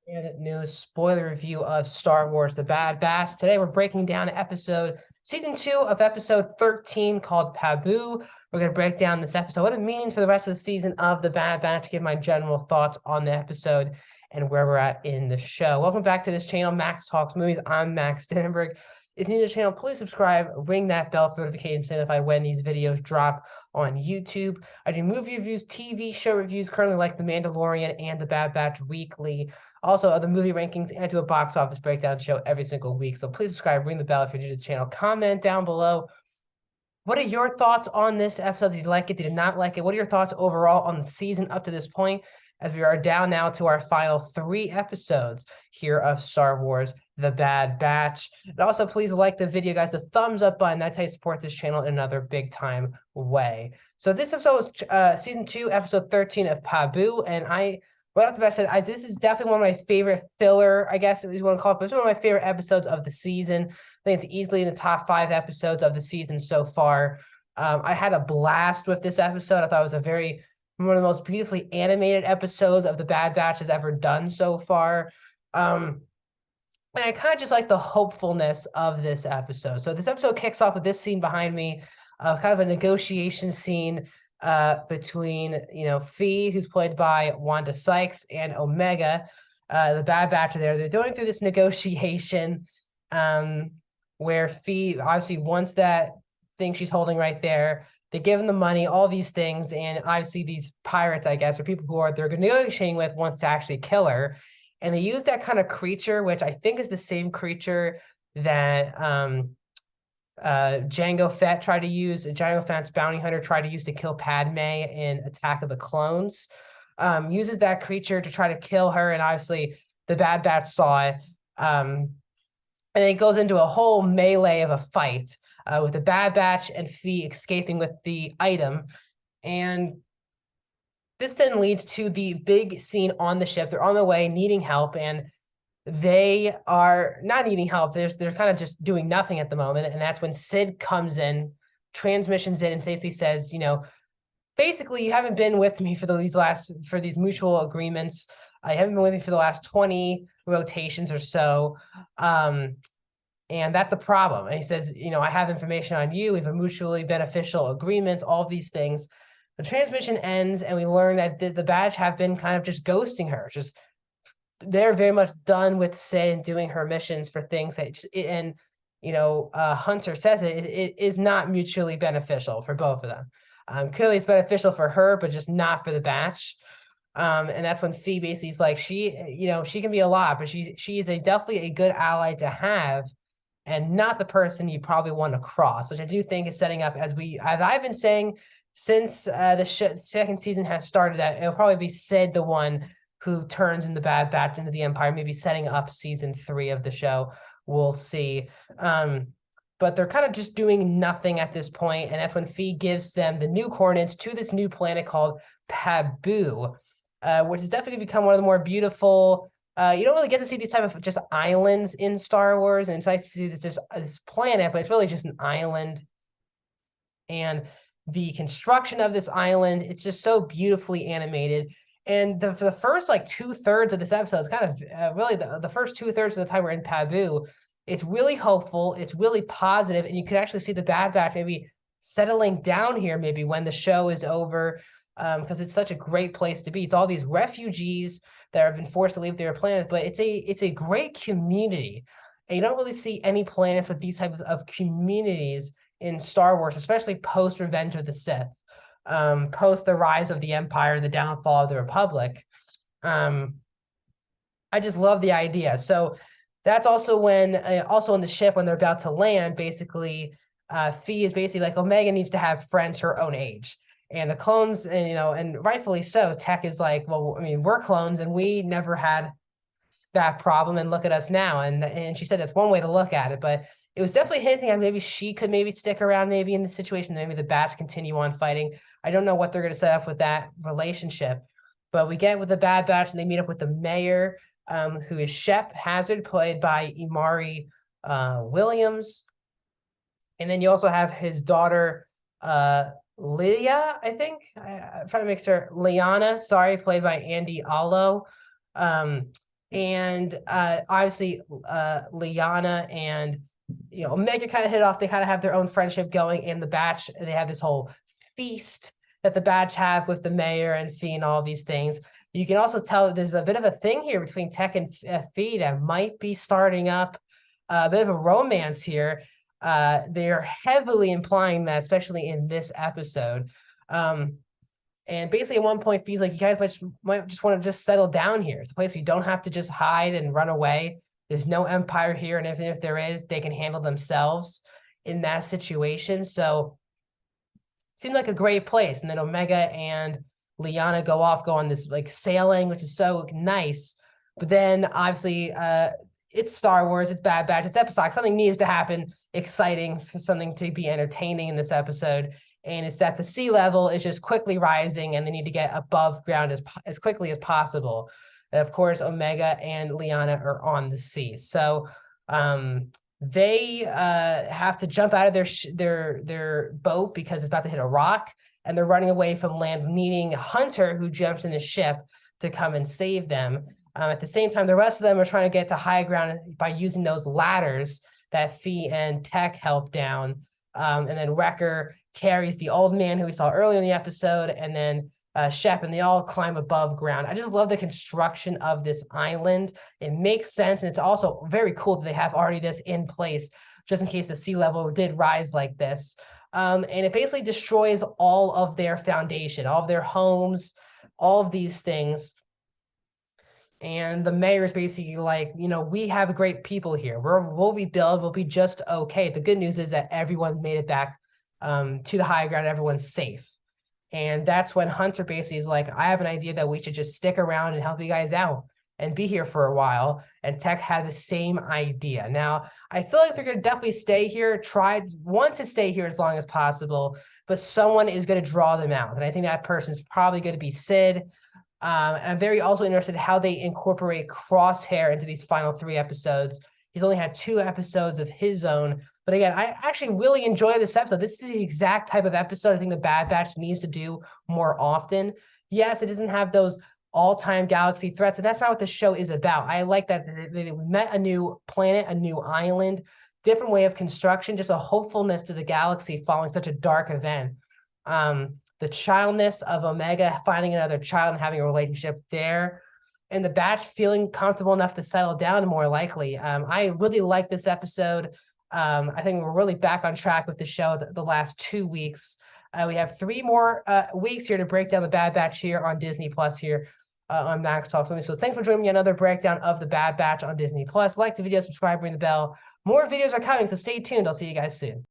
And news spoiler review of Star Wars: The Bad Batch. Today we're breaking down season 2 of episode 13 called Pabu. We're going to break down this episode, what it means for the rest of the season of The Bad Batch, give my general thoughts on the episode and where we're at in the show. Welcome back to this channel, Max Talks Movies. I'm Max Stenberg. If you're new to the channel, please subscribe, ring that bell for notifications to notify when these videos drop on YouTube. I do movie reviews, TV show reviews, currently like The Mandalorian and The Bad Batch weekly. Also, other movie rankings and do a box office breakdown show every single week. So please subscribe, ring the bell if you're new to the channel. Comment down below. What are your thoughts on this episode? Did you like it? Did you not like it? What are your thoughts overall on the season up to this point? As we are down now to our final 3 episodes here of Star Wars: The Bad Batch. And also, please like the video, guys. The thumbs up button. That's how you support this channel in another big time way. So this episode was season 2, episode 13 of Pabu. And right off the bat, said this is definitely one of my favorite filler, I guess if you want to call it, but it's one of my favorite episodes of the season. I think it's easily in the top 5 episodes of the season so far. I had a blast with this episode. I thought it was one of the most beautifully animated episodes of The Bad Batch has ever done so far. And I kind of just like the hopefulness of this episode. So this episode kicks off with this scene behind me, kind of a negotiation scene between, Phee, who's played by Wanda Sykes, and Omega, the Bad Batch are there. They're going through this negotiation where Phee obviously wants that thing she's holding right there. They give him the money, all these things, and obviously these pirates, I guess, or people who they're negotiating with, wants to actually kill her. And they use that kind of creature, which I think is the same creature that Jango Fett tried to use. Jango Fett's bounty hunter tried to use to kill Padme in Attack of the Clones. Uses that creature to try to kill her, and obviously the Bad Batch saw it. And it goes into a whole melee of a fight with the Bad Batch and Phee escaping with the item. And this then leads to the big scene on the ship. They're on their way, needing help, and they are not needing help. They're kind of just doing nothing at the moment. And that's when Sid comes in, transmissions in, and basically says, basically, you haven't been with me for these mutual agreements. I haven't been with me for the last 20 rotations or so. And that's a problem. And he says, I have information on you. We have a mutually beneficial agreement, all of these things. The transmission ends, and we learn that the Badge have been kind of just ghosting her. They're very much done with Sid and doing her missions for things that Hunter says it is not mutually beneficial for both of them. Clearly it's beneficial for her, but just not for the Batch. And that's when Phee basically is like, she can be a lot, but she is definitely a good ally to have, and not the person you probably want to cross, which I do think is setting up, as I've been saying since the second season has started, that it'll probably be Sid, the one who turns in the Bad Batch into the Empire, maybe setting up season 3 of the show. We'll see. But they're kind of just doing nothing at this point, and that's when Phee gives them the new coordinates to this new planet called Pabu, which has definitely become one of the more beautiful. You don't really get to see these type of just islands in Star Wars, and it's nice to see this planet, but it's really just an island. And the construction of this island, it's just so beautifully animated. And the first 2/3 of this episode is kind of really the first 2/3 of the time we're in Pabu. It's really hopeful. It's really positive, and you can actually see the Bad Batch maybe settling down here, maybe when the show is over, because it's such a great place to be. It's all these refugees that have been forced to leave their planet, but it's a great community, and you don't really see any planets with these types of communities in Star Wars, especially post Revenge of the Sith. Post the rise of the Empire, the downfall of the Republic. I just love the idea. So that's also when, also on the ship, when they're about to land, basically, Phee is basically like, Omega needs to have friends her own age. And the clones, and rightfully so, Tech is like, well, I mean, we're clones and we never had that problem, and look at us now. And she said that's one way to look at it, but it was definitely hinting at maybe she could maybe stick around maybe in the situation, maybe the Batch continue on fighting. I don't know what they're going to set up with that relationship, but we get with the Bad Batch, and they meet up with the mayor, who is Shep Hazard, played by Imari Williams. And then you also have his daughter, Leah, I think. I'm trying to make sure. Liana, sorry, played by Andy Allo. And obviously Liana and Omega kind of hit off. They kind of have their own friendship going in the batch. They have this whole feast that the batch have with the mayor and Fee and all these things. You can also tell that there's a bit of a thing here between Tech and Fee that might be starting up a bit of a romance here. They're heavily implying that, especially in this episode. And basically, at one point, Fee's like, "You guys might just want to just settle down here. It's a place where you don't have to just hide and run away. There's no empire here, and even if there is, they can handle themselves in that situation." So, it seemed like a great place. And then Omega and Liana go on this like sailing, which is so nice. But then obviously, it's Star Wars, it's Bad Batch, it's episodic. Something needs to happen, exciting for something to be entertaining in this episode. And it's that the sea level is just quickly rising and they need to get above ground as quickly as possible. And of course, Omega and Liana are on the sea. So they have to jump out of their boat because it's about to hit a rock, and they're running away from land, needing Hunter, who jumps in his ship, to come and save them. At the same time, the rest of them are trying to get to high ground by using those ladders that Fee and Tech help down. And then Wrecker carries the old man who we saw earlier in the episode, and then Shep, and they all climb above ground. I just love the construction of this island. It makes sense, and it's also very cool that they have already this in place, just in case the sea level did rise like this. And it basically destroys all of their foundation, all of their homes, all of these things. And the mayor is basically like, we have great people here. We'll rebuild. We'll be just okay. The good news is that everyone made it back to the high ground. Everyone's safe. And that's when Hunter basically is like, I have an idea that we should just stick around and help you guys out and be here for a while. And Tech had the same idea. Now, I feel like they're going to definitely stay here, want to stay here as long as possible, but someone is going to draw them out. And I think that person is probably going to be Sid. And I'm very also interested in how they incorporate Crosshair into these final 3 episodes. He's only had 2 episodes of his own. But again, I actually really enjoy this episode. This is the exact type of episode I think the Bad Batch needs to do more often. Yes, it doesn't have those all-time galaxy threats, and that's not what the show is about. I like that we met a new planet, a new island, different way of construction, just a hopefulness to the galaxy following such a dark event. The childness of Omega finding another child and having a relationship there, and the Batch feeling comfortable enough to settle down more likely. I really like this episode. I think we're really back on track with the show the last 2 weeks. We have 3 more weeks here to break down the Bad Batch here on Disney Plus here on Max Talk Movie. So thanks for joining me on another breakdown of the Bad Batch on Disney Plus. Like the video, subscribe, ring the bell. More videos are coming, so stay tuned. I'll see you guys soon.